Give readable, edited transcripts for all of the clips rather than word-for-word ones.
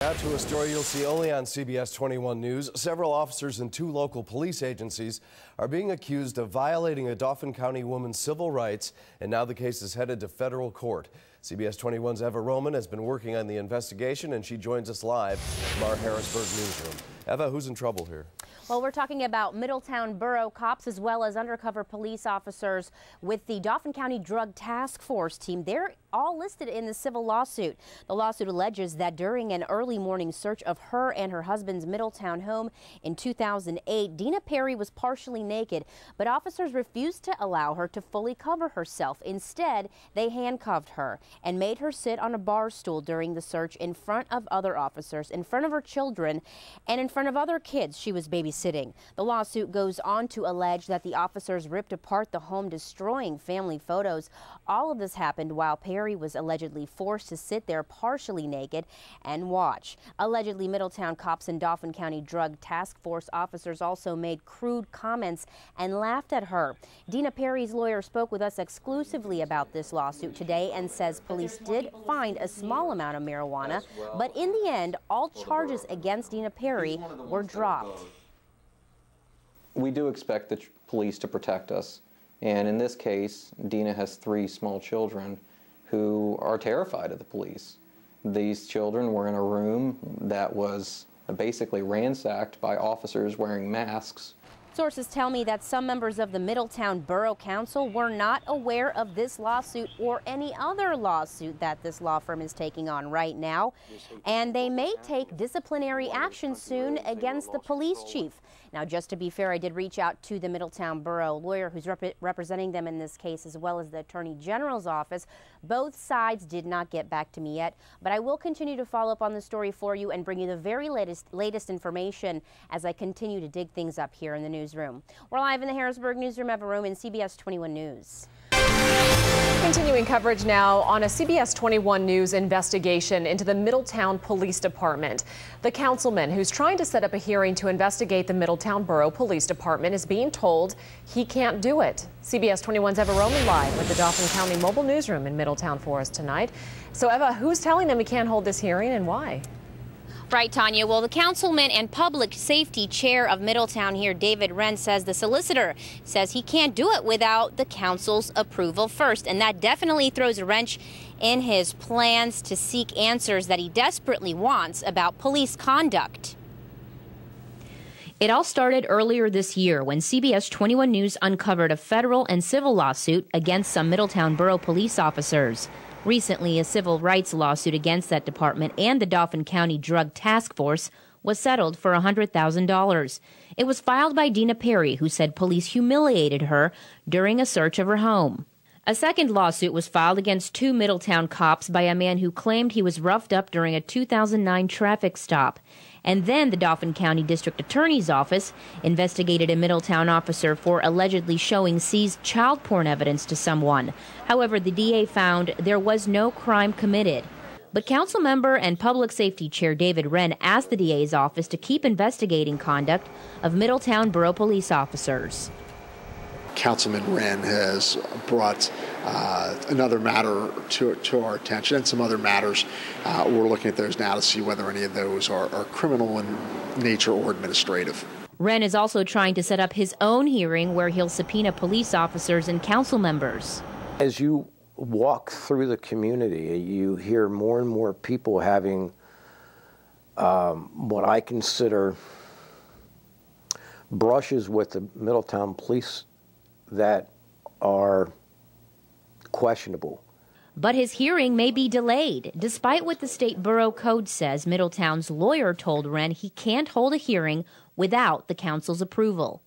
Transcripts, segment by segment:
Now to a story you'll see only on CBS 21 News. Several officers in 2 local police agencies are being accused of violating a Dauphin County woman's civil rights, and now the case is headed to federal court. CBS 21's Ewa Roman has been working on the investigation, and she joins us live from our Harrisburg newsroom. Ewa, who's in trouble here? Well, we're talking about Middletown Borough cops as well as undercover police officers with the Dauphin County Drug Taskforce team. They're all listed in the civil lawsuit. The lawsuit alleges that during an early morning search of her and her husband's Middletown home in 2008, Dina Perry was partially naked, but officers refused to allow her to fully cover herself. Instead, they handcuffed her and made her sit on a bar stool during the search in front of other officers, in front of her children, and in front of other kids she was babysitting. The lawsuit goes on to allege that the officers ripped apart the home, destroying family photos. All of this happened while Perry was allegedly forced to sit there partially naked and watch. Allegedly, Middletown cops and Dauphin County Drug Taskforce officers also made crude comments and laughed at her. Dina Perry's lawyer spoke with us exclusively about this lawsuit today and says police did find a small amount of marijuana, but in the end, all charges against Dina Perry were dropped. We do expect the police to protect us, and in this case, Dina has 3 small children who are terrified of the police. These children were in a room that was basically ransacked by officers wearing masks. Sources tell me that some members of the Middletown Borough Council were not aware of this lawsuit or any other lawsuit that this law firm is taking on right now, and they may take disciplinary action soon against the police chief. Now, just to be fair, I did reach out to the Middletown Borough lawyer who's representing them in this case, as well as the Attorney General's office. Both sides did not get back to me yet, but I will continue to follow up on the story for you and bring you the very latest information as I continue to dig things up here in the newsroom. We're live in the Harrisburg newsroom, Ewa Roman, CBS 21 News. Continuing coverage now on a CBS 21 News investigation into the Middletown Police Department. The councilman who's trying to set up a hearing to investigate the Middletown Borough Police Department is being told he can't do it. CBS 21's Ewa Roman live with the Dauphin County Mobile Newsroom in Middletown for us tonight. So Ewa, who's telling them he can't hold this hearing and why? Right, Tanya. Well, the councilman and public safety chair of Middletown here, David Wren, says the solicitor says he can't do it without the council's approval first. And that definitely throws a wrench in his plans to seek answers that he desperately wants about police conduct. It all started earlier this year when CBS 21 News uncovered a federal and civil lawsuit against some Middletown Borough police officers. Recently, a civil rights lawsuit against that department and the Dauphin County Drug Taskforce was settled for $100,000. It was filed by Dina Perry, who said police humiliated her during a search of her home. A second lawsuit was filed against 2 Middletown cops by a man who claimed he was roughed up during a 2009 traffic stop. And then the Dauphin County District Attorney's Office investigated a Middletown officer for allegedly showing seized child porn evidence to someone. However, the DA found there was no crime committed. But council member and public safety chair David Wren asked the DA's office to keep investigating conduct of Middletown Borough police officers. Councilman Wren has brought another matter to our attention, and some other matters. We're looking at those now to see whether any of those are criminal in nature or administrative. Wren is also trying to set up his own hearing where he'll subpoena police officers and council members. As you walk through the community, you hear more and more people having what I consider brushes with the Middletown police that are questionable. But his hearing may be delayed. Despite what the state borough code says, Middletown's lawyer told Wren he can't hold a hearing without the council's approval.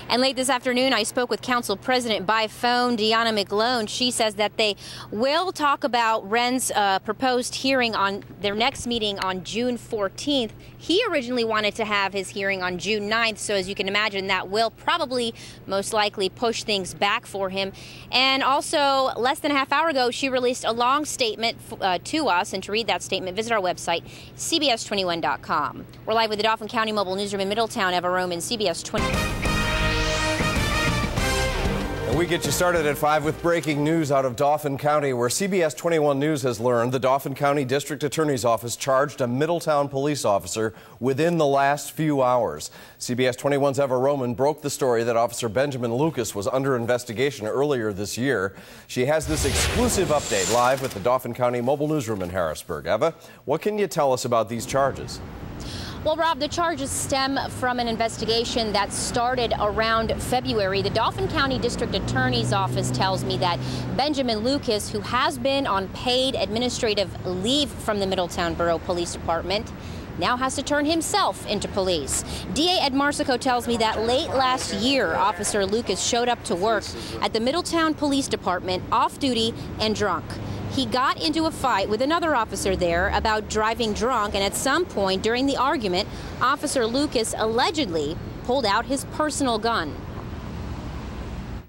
And late this afternoon, I spoke with Council President by phone, Deanna McGlone. She says that they will talk about Wren's proposed hearing on their next meeting on June 14th. He originally wanted to have his hearing on June 9th, so as you can imagine, that will probably most likely push things back for him. And also, less than a half hour ago, she released a long statement to us, and to read that statement, visit our website, cbs21.com. We're live with the Dauphin County Mobile Newsroom in Middletown. Ewa Roman, CBS 21. We get you started at 5 with breaking news out of Dauphin County, where CBS 21 News has learned the Dauphin County District Attorney's Office charged a Middletown police officer within the last few hours. CBS 21's Ewa Roman broke the story that Officer Benjamin Lucas was under investigation earlier this year. She has this exclusive update live with the Dauphin County Mobile Newsroom in Harrisburg. Ewa, what can you tell us about these charges? Well, Rob, the charges stem from an investigation that started around February. The Dauphin County District Attorney's Office tells me that Benjamin Lucas, who has been on paid administrative leave from the Middletown Borough Police Department, now has to turn himself into police. DA Ed Marsico tells me that late last year, Officer Lucas showed up to work at the Middletown Police Department off duty and drunk. He got into a fight with another officer there about driving drunk, and at some point during the argument, Officer Lucas allegedly pulled out his personal gun.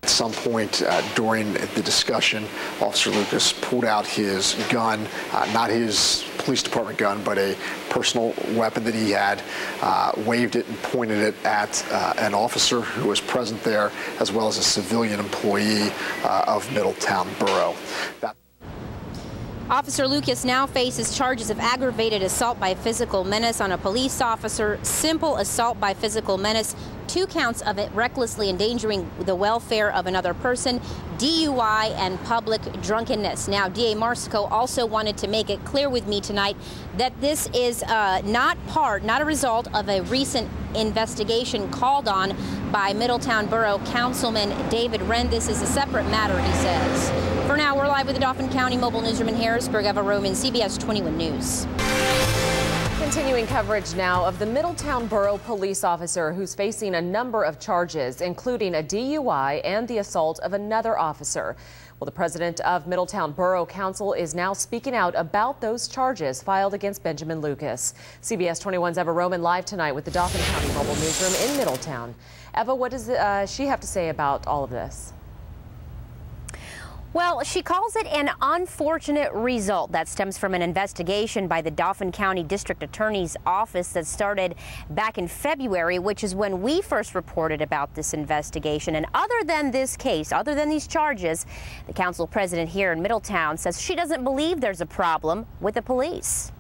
At some point during the discussion, Officer Lucas pulled out his gun, not his police department gun, but a personal weapon that he had, waved it and pointed it at an officer who was present there, as well as a civilian employee of Middletown Borough. Officer Lucas now faces charges of aggravated assault by physical menace on a police officer, simple assault by physical menace, 2 counts of it recklessly endangering the welfare of another person, DUI, and public drunkenness. Now, DA Marsico also wanted to make it clear with me tonight that this is not a result of a recent investigation called on by Middletown Borough Councilman David Wren. This is a separate matter, he says. For now, we're live with the Dauphin County Mobile Newsroom in Harrisburg. Ewa Roman, CBS 21 News. Continuing coverage now of the Middletown Borough police officer who's facing a number of charges, including a DUI and the assault of another officer. Well, the president of Middletown Borough Council is now speaking out about those charges filed against Benjamin Lucas. CBS 21's Ewa Roman live tonight with the Dauphin County Mobile Newsroom in Middletown. Ewa, what does she have to say about all of this? Well, she calls it an unfortunate result that stems from an investigation by the Dauphin County District Attorney's Office that started back in February, which is when we first reported about this investigation. And other than this case, other than these charges, the council president here in Middletown says she doesn't believe there's a problem with the police.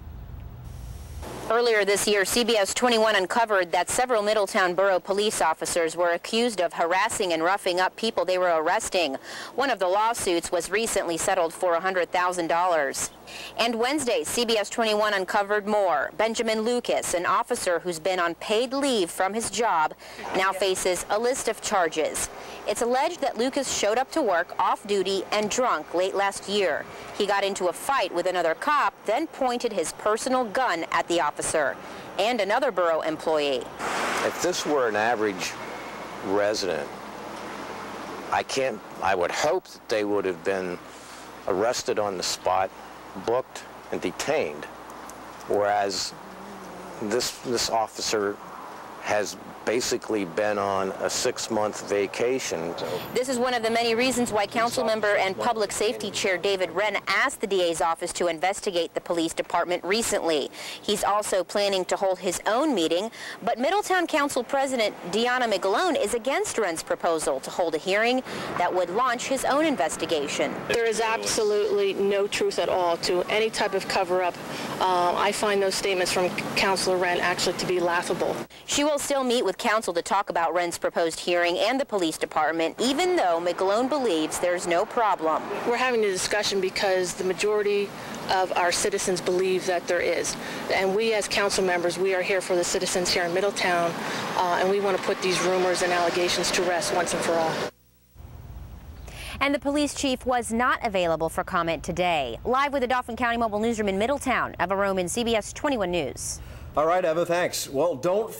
Earlier this year, CBS 21 uncovered that several Middletown Borough police officers were accused of harassing and roughing up people they were arresting. One of the lawsuits was recently settled for $100,000. And Wednesday, CBS 21 uncovered more. Benjamin Lucas, an officer who's been on paid leave from his job, now faces a list of charges. It's alleged that Lucas showed up to work off duty and drunk late last year. He got into a fight with another cop, then pointed his personal gun at the officer and another borough employee. If this were an average resident, I would hope that they would have been arrested on the spot, booked, and detained, whereas this officer has basically been on a 6-month vacation. This is one of the many reasons why council member and public safety chair David Wren asked the DA's office to investigate the police department recently. He's also planning to hold his own meeting, but Middletown Council President Deanna McGlone is against Wren's proposal to hold a hearing that would launch his own investigation. There is absolutely no truth at all to any type of cover-up. I find those statements from Councilor Wren actually to be laughable. She will still meet with council to talk about Wren's proposed hearing and the police department, even though McGlone believes there's no problem. We're having a discussion because the majority of our citizens believe that there is. And we as council members, we are here for the citizens here in Middletown, and we want to put these rumors and allegations to rest once and for all. And the police chief was not available for comment today. Live with the Dauphin County Mobile Newsroom in Middletown, Ewa Roman, CBS 21 News. All right, Ewa, thanks. Well, don't